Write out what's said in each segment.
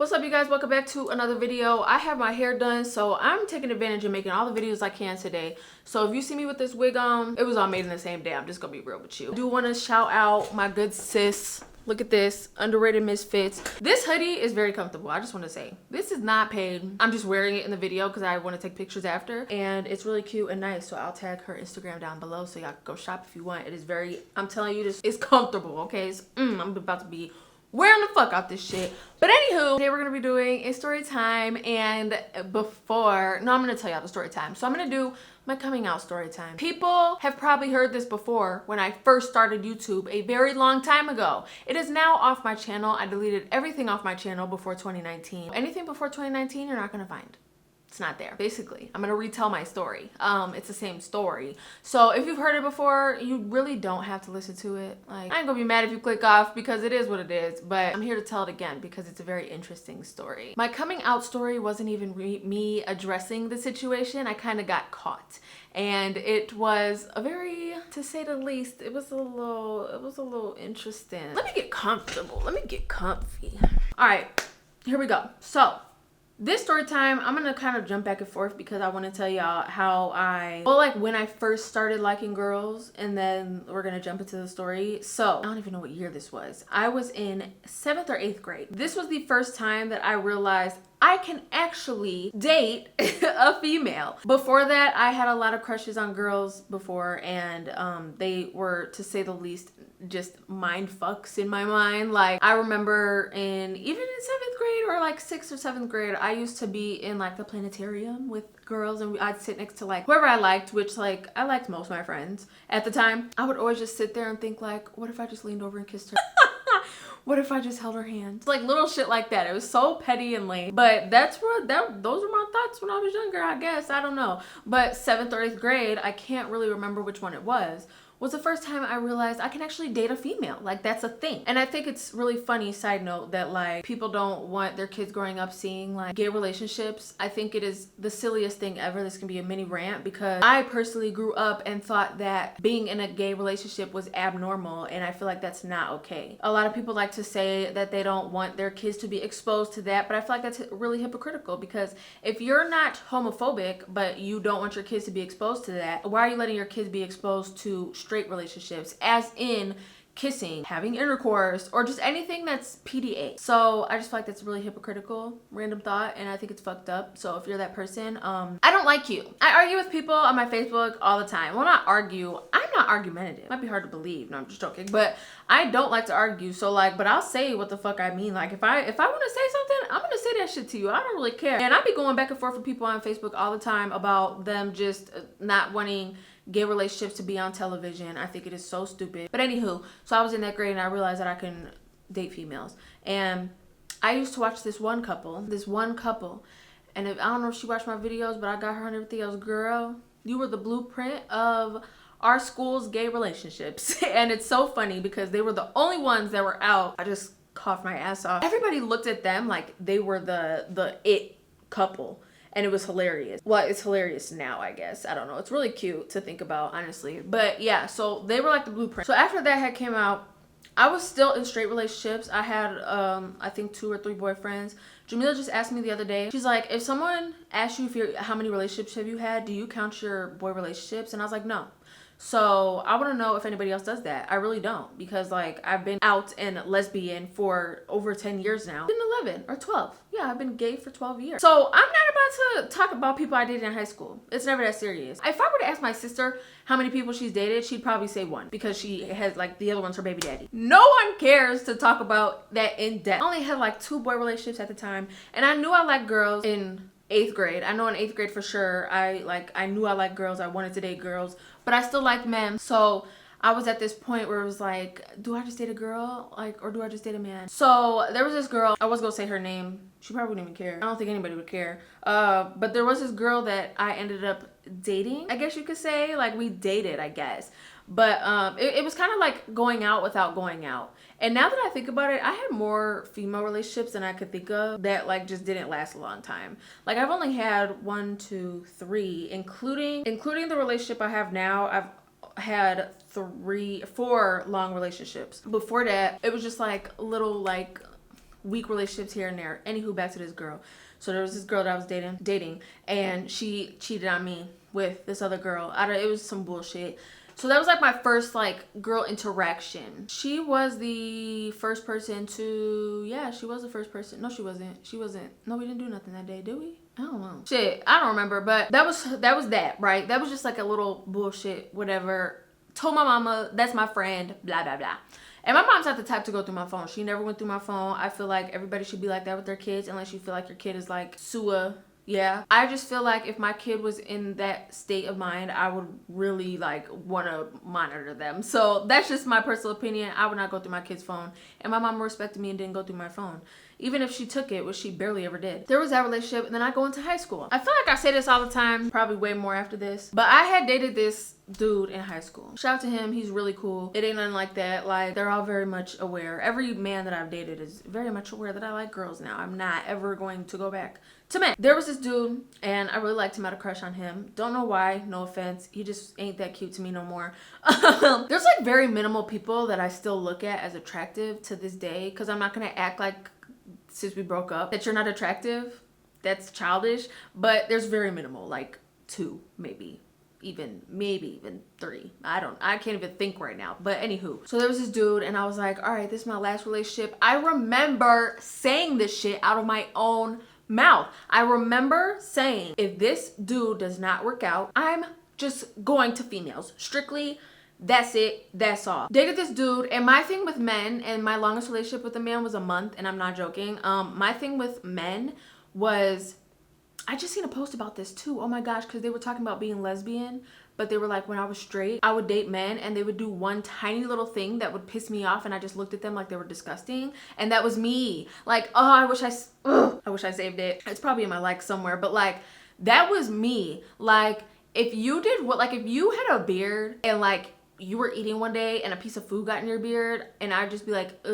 What's up, you guys? Welcome back to another video. I have my hair done, so I'm taking advantage of making all the videos I can today. So if you see me with this wig on, it was all made in the same day. I'm just gonna be real with you. I do want to shout out my good sis. Look at this, underrated misfits. This hoodie is very comfortable. I just want to say this is not paid. I'm just wearing it in the video because I want to take pictures after, and it's really cute and nice. So I'll tag her Instagram down below so y'all can go shop if you want. It is very, I'm telling you, this is comfortable. Okay, I'm about to be wearing the fuck out this shit. But anywho, today we're gonna be doing a story time, and I'm gonna tell y'all the story time. So I'm gonna do my coming out story time. People have probably heard this before when I first started YouTube a very long time ago. It is now off my channel. I deleted everything off my channel before 2019. Anything before 2019, you're not gonna find. It's not there. Basically, I'm gonna retell my story. It's the same story. So if you've heard it before, you really don't have to listen to it. Like, I ain't gonna be mad if you click off because it is what it is, but I'm here to tell it again because it's a very interesting story. My coming out story wasn't even me addressing the situation. I kind of got caught. And it was a very, to say the least, it was a little interesting. Let me get comfortable. Let me get comfy. All right, here we go. So this story time, I'm gonna kind of jump back and forth because I want to tell y'all how when I first started liking girls, and then we're gonna jump into the story. So I don't even know what year this was. I was in 7th or 8th grade. This was the first time that I realized I can actually date a female. Before that, I had a lot of crushes on girls before, and they were, to say the least, just mind fucks in my mind. Like, I remember even in 7th grade or like 6th or 7th grade, I used to be in like the planetarium with girls, and I'd sit next to like whoever I liked, which like I liked most of my friends at the time. I would always just sit there and think like, what if I just leaned over and kissed her? What if I just held her hand? Like little shit like that. It was so petty and lame. But those were my thoughts when I was younger, I guess. I don't know. But 7th or 8th grade, I can't really remember which one it was the first time I realized I can actually date a female. Like, that's a thing. And I think it's really funny, side note, that like people don't want their kids growing up seeing like gay relationships. I think it is the silliest thing ever. This can be a mini rant because I personally grew up and thought that being in a gay relationship was abnormal, and I feel like that's not okay. A lot of people like to say that they don't want their kids to be exposed to that, but I feel like that's really hypocritical, because if you're not homophobic but you don't want your kids to be exposed to that, why are you letting your kids be exposed to straight relationships, as in kissing, having intercourse, or just anything that's PDA? So I just feel like that's really hypocritical, random thought, and I think it's fucked up. So if you're that person, I don't like you. I argue with people on my Facebook all the time. Well, not argue, I'm not argumentative. Might be hard to believe. No, I'm just joking. But I don't like to argue. So like, but I'll say what the fuck I mean. Like, if I want to say something, I'm gonna say that shit to you. I don't really care. And I be going back and forth with people on Facebook all the time about them just not wanting gay relationships to be on television. I think it is so stupid. But anywho, so I was in that grade and I realized that I can date females. And I used to watch this one couple. And I don't know if she watched my videos, but I got her on everything else. Girl, you were the blueprint of our school's gay relationships. And it's so funny because they were the only ones that were out. I just coughed my ass off. Everybody looked at them like they were the it couple. And it was hilarious. Well, it's hilarious now, I guess. I don't know. It's really cute to think about, honestly. But yeah, so they were like the blueprint. So after that had came out, I was still in straight relationships. I had, I think 2 or 3 boyfriends. Jamila just asked me the other day. She's like, if someone asked you how many relationships have you had, do you count your boy relationships? And I was like, no. So I want to know if anybody else does that. I really don't, because like I've been out and lesbian for over 10 years now. It's been 11 or 12. Yeah, I've been gay for 12 years. So I'm not about to talk about people I dated in high school. It's never that serious. If I were to ask my sister how many people she's dated, she'd probably say 1, because she has like the other one's her baby daddy. No one cares to talk about that in depth. I only had like 2 boy relationships at the time, and I knew I liked girls in 8th grade. I know in 8th grade for sure, I knew I liked girls. I wanted to date girls, but I still liked men. So I was at this point where it was like, do I just date a girl? Like, or do I just date a man? So there was this girl, I was gonna say her name. She probably wouldn't even care. I don't think anybody would care. But there was this girl that I ended up dating, I guess you could say. Like, we dated, I guess. But it was kind of like going out without going out. And now that I think about it, I had more female relationships than I could think of that like just didn't last a long time. Like, I've only had 1, 2, 3, including the relationship I have now. I've had 3, 4 long relationships. Before that, it was just like little like weak relationships here and there. Anywho, back to this girl. So there was this girl that I was dating, and she cheated on me with this other girl. It was some bullshit. So that was like my first like girl interaction. She was the first person to, yeah, she was the first person. No, she wasn't. No, we didn't do nothing that day, did we? I don't know. Shit, I don't remember, but that was that, right? That was just like a little bullshit, whatever. Told my mama, that's my friend, blah, blah, blah. And my mom's not the type to go through my phone. She never went through my phone. I feel like everybody should be like that with their kids, unless you feel like your kid is like Sua. Yeah, I just feel like if my kid was in that state of mind, I would really like want to monitor them. So that's just my personal opinion. I would not go through my kid's phone. And my mom respected me and didn't go through my phone. Even if she took it, which she barely ever did. There was that relationship, and then I go into high school. I feel like I say this all the time, probably way more after this, but I had dated this dude in high school. Shout out to him, he's really cool. It ain't nothing like that. Like, they're all very much aware. Every man that I've dated is very much aware that I like girls now. I'm not ever going to go back to men. There was this dude, and I really liked him. I had a crush on him. Don't know why, no offense. He just ain't that cute to me no more. There's like very minimal people that I still look at as attractive to this day, because I'm not gonna act like since we broke up that you're not attractive. That's childish. But there's very minimal, like 2 maybe even 3. I can't even think right now. But anywho, so there was this dude, and I was like, all right, this is my last relationship. I remember saying this shit out of my own mouth. I remember saying, if this dude does not work out, I'm just going to females. Strictly, that's it, that's all. Dated this dude, and my thing with men, and my longest relationship with a man was a month, and I'm not joking. My thing with men was, I just seen a post about this too. Oh my gosh, because they were talking about being lesbian, but they were like, when I was straight, I would date men, and they would do one tiny little thing that would piss me off, and I just looked at them like they were disgusting, and that was me. Like, oh, I wish I saved it. It's probably in my likes somewhere, but like, that was me. Like, if you did what, like, if you had a beard and like you were eating one day and a piece of food got in your beard, and I'd just be like,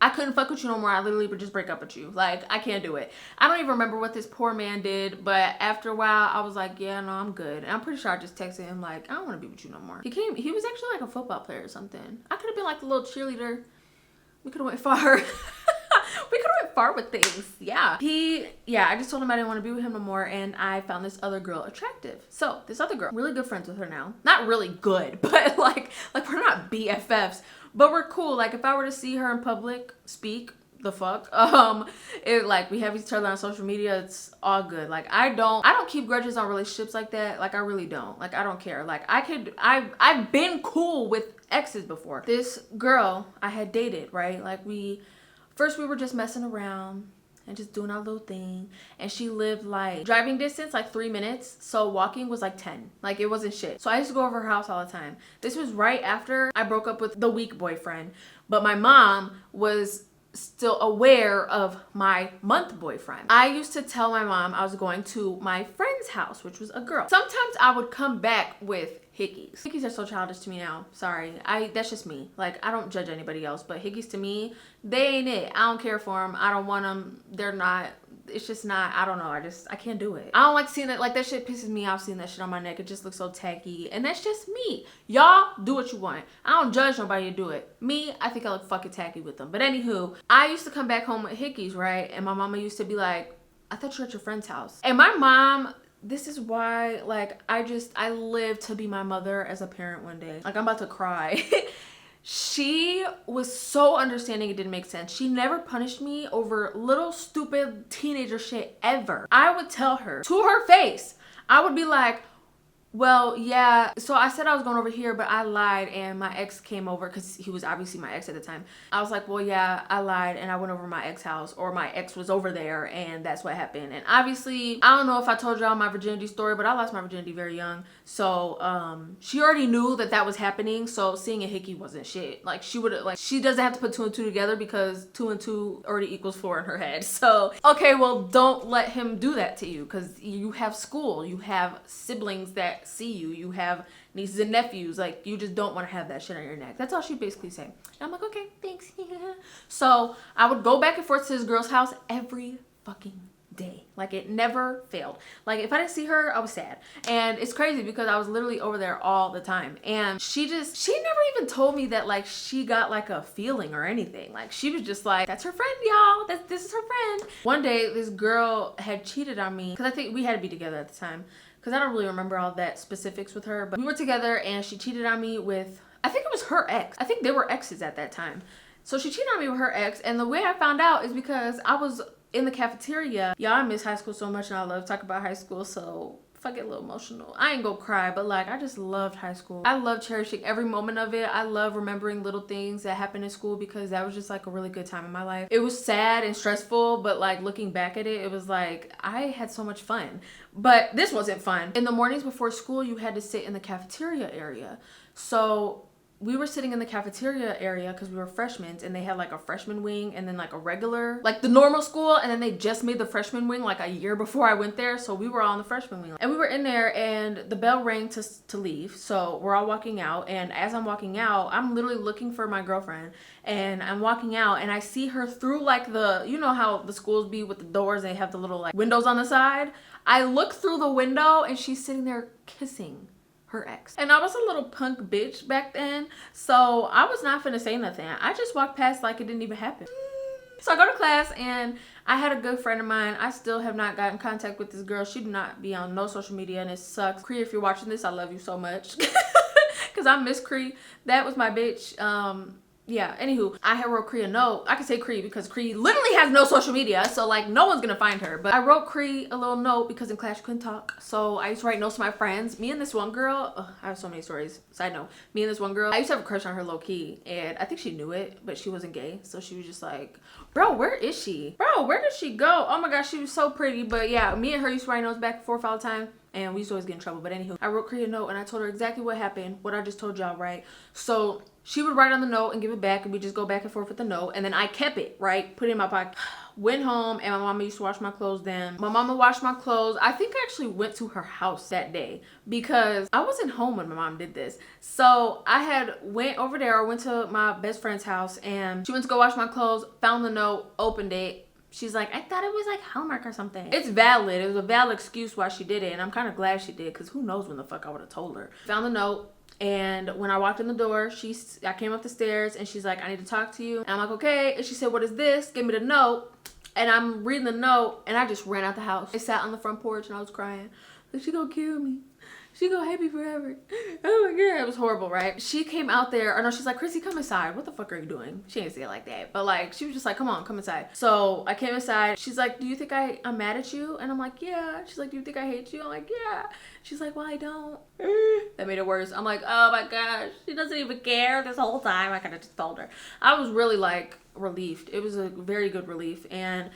I couldn't fuck with you no more. I literally would just break up with you. Like, I can't do it. I don't even remember what this poor man did, but after a while, I was like, yeah, no, I'm good. And I'm pretty sure I just texted him like, I don't want to be with you no more. He was actually like a football player or something. I could have been like the little cheerleader. We could have went far. We could have went far with things. Yeah. I just told him I didn't want to be with him no more, and I found this other girl attractive. So this other girl, really good friends with her now. Not really good, but like we're not BFFs, but we're cool. Like, if I were to see her in public speak, the fuck, we have each other on social media, it's all good. Like, I don't keep grudges on relationships like that. Like, I really don't. Like, I don't care. Like, I've been cool with exes before. This girl I had dated, right? Like, first we were just messing around and just doing our little thing, and she lived like driving distance like 3 minutes, so walking was like 10. Like, it wasn't shit. So I used to go over her house all the time. This was right after I broke up with the weak boyfriend, but my mom was still aware of my month boyfriend. I used to tell my mom I was going to my friend's house, which was a girl. Sometimes I would come back with hickeys. Hickeys are so childish to me now. Sorry. That's just me. Like, I don't judge anybody else, but hickeys to me, they ain't it. I don't care for them. I don't want them. They're not. It's just not. I don't know. I can't do it. I don't like seeing it. Like, that shit pisses me off, seeing that shit on my neck. It just looks so tacky. And that's just me. Y'all do what you want. I don't judge nobody to do it. Me, I think I look fucking tacky with them. But anywho, I used to come back home with hickeys, right? And my mama used to be like, I thought you were at your friend's house. And my mom, this is why, like, I live to be my mother as a parent one day. Like, I'm about to cry. She was so understanding, it didn't make sense. She never punished me over little stupid teenager shit ever. I would tell her to her face. I would be like, well, yeah, so I said I was going over here, but I lied, and my ex came over, because he was obviously my ex at the time. I was like, well, yeah, I lied, and I went over to my ex's house, or my ex was over there, and that's what happened. And obviously, I don't know if I told y'all my virginity story, but I lost my virginity very young. So she already knew that was happening, so seeing a hickey wasn't shit. Like, she doesn't have to put 2 and 2 together, because 2 and 2 already equals 4 in her head. So, okay, well, don't let him do that to you, because you have school, you have siblings that see you, you have nieces and nephews. Like, you just don't want to have that shit on your neck. That's all she basically said. And I'm like, okay, thanks. So I would go back and forth to this girl's house every fucking day. Like, it never failed. Like, if I didn't see her, I was sad. And it's crazy because I was literally over there all the time. And she never even told me that, like, she got like a feeling or anything. Like, she was just like, that's her friend, y'all. This is her friend. One day, this girl had cheated on me because I think we had to be together at the time. Because I don't really remember all that specifics with her. But we were together and she cheated on me with, I think it was her ex. I think they were exes at that time. So she cheated on me with her ex. And the way I found out is because I was in the cafeteria. Y'all, I miss high school so much and I love talking about high school. So if I get a little emotional, I ain't gonna cry, but like, I just loved high school. I love cherishing every moment of it. I love remembering little things that happened in school because that was just like a really good time in my life. It was sad and stressful, but like looking back at it, it was like, I had so much fun. But this wasn't fun. In the mornings before school, you had to sit in the cafeteria area. So we were sitting in the cafeteria area because we were freshmen, and they had like a freshman wing and then like a regular, like the normal school, and then they just made the freshman wing like a year before I went there. So we were all on the freshman wing and we were in there and the bell rang to leave. So we're all walking out, and as I'm walking out, I'm literally looking for my girlfriend, and I'm walking out and I see her through like the, you know how the schools be with the doors, they have the little like windows on the side. I look through the window and she's sitting there kissing her ex. And I was a little punk bitch back then, so I was not finna say nothing. I just walked past like it didn't even happen. So I go to class and I had a good friend of mine. I still have not gotten in contact with this girl. She do not be on no social media and it sucks. Cree, if you're watching this, I love you so much. Cause I miss Cree. That was my bitch. Yeah, anywho, I had wrote Cree a note. I could say Cree because Cree literally has no social media, so like no one's gonna find her. But I wrote Cree a little note because in class you couldn't talk. So I used to write notes to my friends. Me and this one girl, I have so many stories. Side note, me and this one girl, I used to have a crush on her low key, and I think she knew it, but she wasn't gay. So she was just like, bro, where is she? Bro, where did she go? Oh my gosh, she was so pretty. But yeah, me and her used to write notes back and forth all the time. And we used to always get in trouble. But anywho, I wrote Cree a note and I told her exactly what happened, what I just told y'all, right? So she would write on the note and give it back, and we just go back and forth with the note. And then I kept it, right? Put it in my pocket. Went home, and my mama used to wash my clothes then. My mama washed my clothes. I think I actually went to her house that day because I wasn't home when my mom did this. So I had went over there, or went to my best friend's house, and she went to go wash my clothes, found the note, opened it. She's like, I thought it was like Hallmark or something. It's valid. It was a valid excuse why she did it. And I'm kind of glad she did, because who knows when the fuck I would have told her. Found the note. And when I walked in the door, I came up the stairs and she's like, I need to talk to you. And I'm like, okay. And she said, what is this? Give me the note. And I'm reading the note and I just ran out the house. I sat on the front porch and I was crying. Like, she gonna kill me. She gonna hate me forever. Oh my god, it was horrible, right? She came out there, or no, she's like, Crissy, come inside. What the fuck are you doing? She didn't say it like that, but like, she was just like, come on, come inside. So I came inside. She's like, do you think I'm mad at you? And I'm like, yeah. She's like, do you think I hate you? I'm like, yeah. She's like, well, I don't. That made it worse. I'm like, oh my gosh, she doesn't even care this whole time. I kind of just told her. I was really like relieved. It was a very good relief, and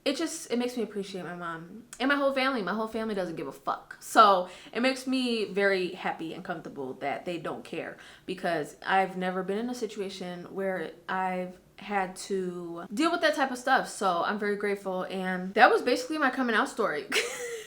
it makes me appreciate my mom and my whole family. My whole family doesn't give a fuck. So it makes me very happy and comfortable that they don't care, because I've never been in a situation where I've had to deal with that type of stuff. So I'm very grateful. And that was basically my coming out story.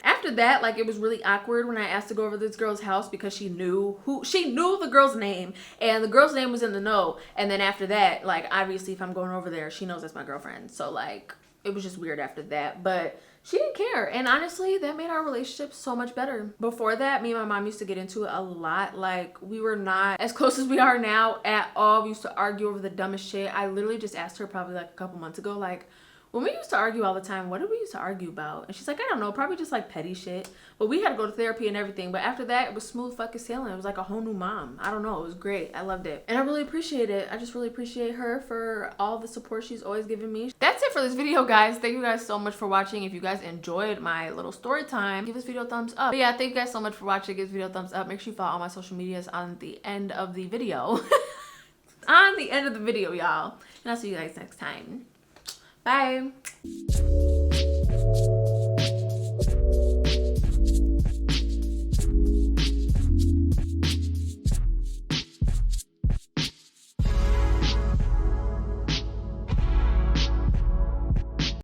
After that, like, it was really awkward when I asked to go over to this girl's house because she knew the girl's name, and the girl's name was in the note. And then after that, like, obviously if I'm going over there, she knows that's my girlfriend. So like, it was just weird after that, but she didn't care. And honestly, that made our relationship so much better. Before that, me and my mom used to get into it a lot. Like, we were not as close as we are now at all. We used to argue over the dumbest shit. I literally just asked her probably like a couple months ago, like, when we used to argue all the time, what did we used to argue about? And she's like, I don't know, probably just like petty shit. But we had to go to therapy and everything. But after that, it was smooth fucking sailing. It was like a whole new mom. I don't know, it was great. I loved it. And I really appreciate it. I just really appreciate her for all the support she's always given me. That's it for this video, guys. Thank you guys so much for watching. If you guys enjoyed my little story time, give this video a thumbs up. But yeah, thank you guys so much for watching. Give this video a thumbs up. Make sure you follow all my social medias on the end of the video. On the end of the video, y'all. And I'll see you guys next time. Bye.